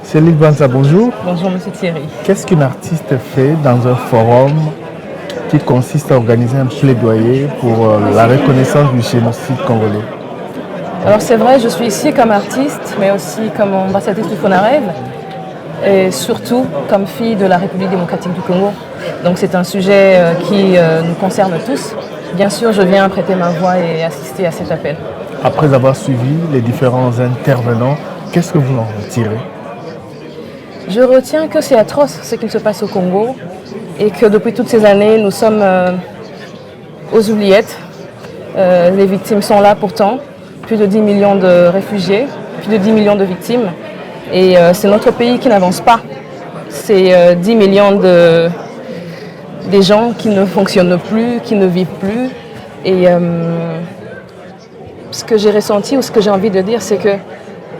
Céline Banza, bonjour. Bonjour Monsieur Thierry. Qu'est-ce qu'une artiste fait dans un forum qui consiste à organiser un plaidoyer pour la reconnaissance du génocide congolais? Alors c'est vrai, je suis ici comme artiste, mais aussi comme ambassadrice du FONAREV et surtout comme fille de la République démocratique du Congo. Donc c'est un sujet qui nous concerne tous. Bien sûr, je viens prêter ma voix et assister à cet appel. Après avoir suivi les différents intervenants, qu'est-ce que vous en retirez? Je retiens que c'est atroce ce qui se passe au Congo et que depuis toutes ces années, nous sommes aux oubliettes. Les victimes sont là pourtant. Plus de 10 millions de réfugiés, plus de 10 millions de victimes. Et c'est notre pays qui n'avance pas. C'est 10 millions des gens qui ne fonctionnent plus, qui ne vivent plus. Et ce que j'ai ressenti ou ce que j'ai envie de dire, c'est que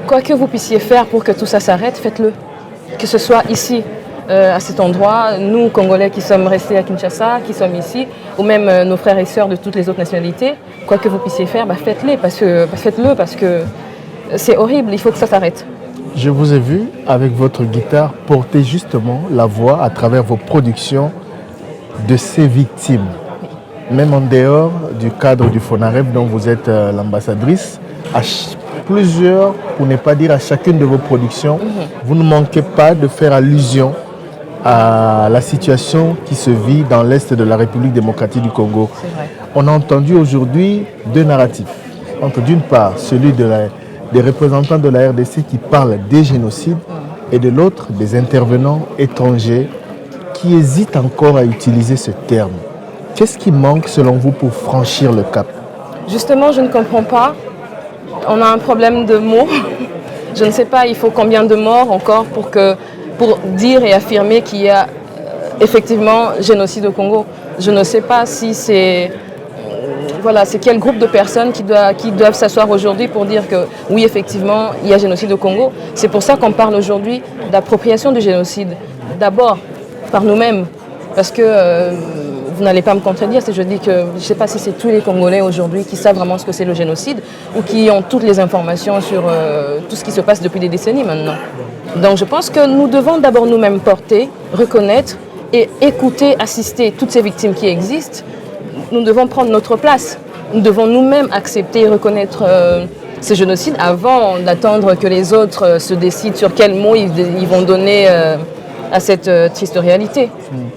quoi que vous puissiez faire pour que tout ça s'arrête, faites-le. Que ce soit ici, à cet endroit, nous, Congolais qui sommes restés à Kinshasa, qui sommes ici, ou même nos frères et sœurs de toutes les autres nationalités, quoi que vous puissiez faire, faites-le parce que c'est horrible, il faut que ça s'arrête. Je vous ai vu avec votre guitare porter justement la voix à travers vos productions de ces victimes. Même en dehors du cadre du FONAREV dont vous êtes l'ambassadrice, à plusieurs, pour ne pas dire à chacune de vos productions, vous ne manquez pas de faire allusion à la situation qui se vit dans l'Est de la République démocratique du Congo. C'est vrai. On a entendu aujourd'hui deux narratifs. Entre d'une part celui des représentants de la RDC qui parlent des génocides et de l'autre des intervenants étrangers qui hésitent encore à utiliser ce terme. Qu'est-ce qui manque selon vous pour franchir le cap? Justement, je ne comprends pas. On a un problème de mots. Je ne sais pas, il faut combien de morts encore pour dire et affirmer qu'il y a effectivement génocide au Congo. Je ne sais pas si c'est quel groupe de personnes qui doivent s'asseoir aujourd'hui pour dire que oui, effectivement, il y a génocide au Congo. C'est pour ça qu'on parle aujourd'hui d'appropriation du génocide. D'abord, par nous-mêmes, parce que vous n'allez pas me contredire si je dis que je ne sais pas si c'est tous les Congolais aujourd'hui qui savent vraiment ce que c'est le génocide ou qui ont toutes les informations sur tout ce qui se passe depuis des décennies maintenant. Donc je pense que nous devons d'abord nous-mêmes porter, reconnaître et écouter, assister toutes ces victimes qui existent. Nous devons prendre notre place. Nous devons nous-mêmes accepter et reconnaître ces génocides avant d'attendre que les autres se décident sur quels mots ils vont donner à cette triste réalité.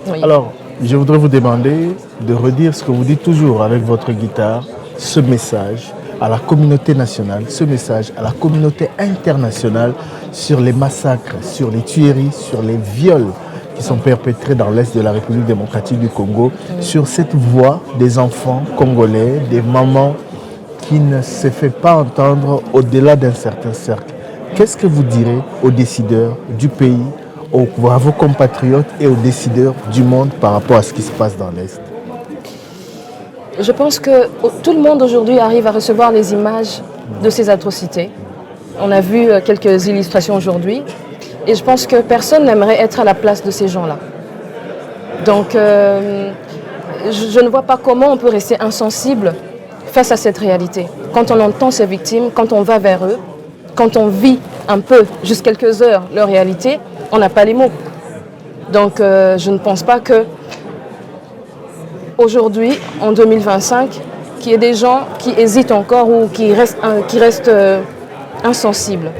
Oui. Alors, je voudrais vous demander de redire ce que vous dites toujours avec votre guitare, ce message à la communauté nationale, ce message à la communauté internationale sur les massacres, sur les tueries, sur les viols qui sont perpétrés dans l'Est de la République démocratique du Congo, sur cette voix des enfants congolais, des mamans qui ne se fait pas entendre au-delà d'un certain cercle. Qu'est-ce que vous direz aux décideurs du pays, à vos compatriotes et aux décideurs du monde par rapport à ce qui se passe dans l'Est? Je pense que tout le monde aujourd'hui arrive à recevoir les images de ces atrocités. On a vu quelques illustrations aujourd'hui et je pense que personne n'aimerait être à la place de ces gens-là. Donc je ne vois pas comment on peut rester insensible face à cette réalité. Quand on entend ces victimes, quand on va vers eux, quand on vit un peu, juste quelques heures, leur réalité, on n'a pas les mots. Donc je ne pense pas que aujourd'hui, en 2025, qu'il y ait des gens qui hésitent encore ou qui restent insensibles.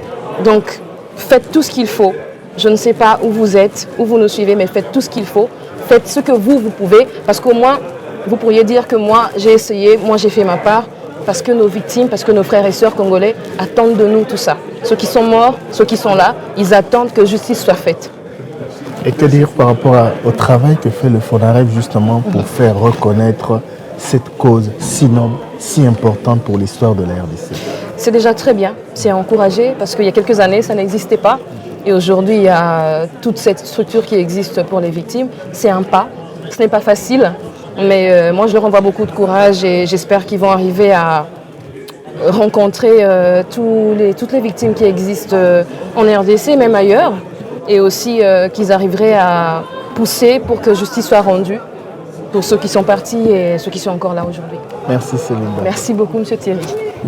Donc faites tout ce qu'il faut. Je ne sais pas où vous êtes, où vous nous suivez, mais faites tout ce qu'il faut. Faites ce que vous pouvez, parce qu'au moins, vous pourriez dire que moi, j'ai essayé, moi, j'ai fait ma part, parce que nos victimes, parce que nos frères et sœurs congolais attendent de nous tout ça. Ceux qui sont morts, ceux qui sont là, ils attendent que justice soit faite. Et que dire par rapport au travail que fait le FONAREV justement pour faire reconnaître cette cause si noble, si importante pour l'histoire de la RDC? C'est déjà très bien, c'est encouragé parce qu'il y a quelques années, ça n'existait pas. Et aujourd'hui, il y a toute cette structure qui existe pour les victimes. C'est un pas, ce n'est pas facile, mais moi je leur envoie beaucoup de courage et j'espère qu'ils vont arriver à rencontrer toutes les victimes qui existent en RDC, même ailleurs. Et aussi qu'ils arriveraient à pousser pour que justice soit rendue pour ceux qui sont partis et ceux qui sont encore là aujourd'hui. Merci Céline. Merci beaucoup, M. Thierry.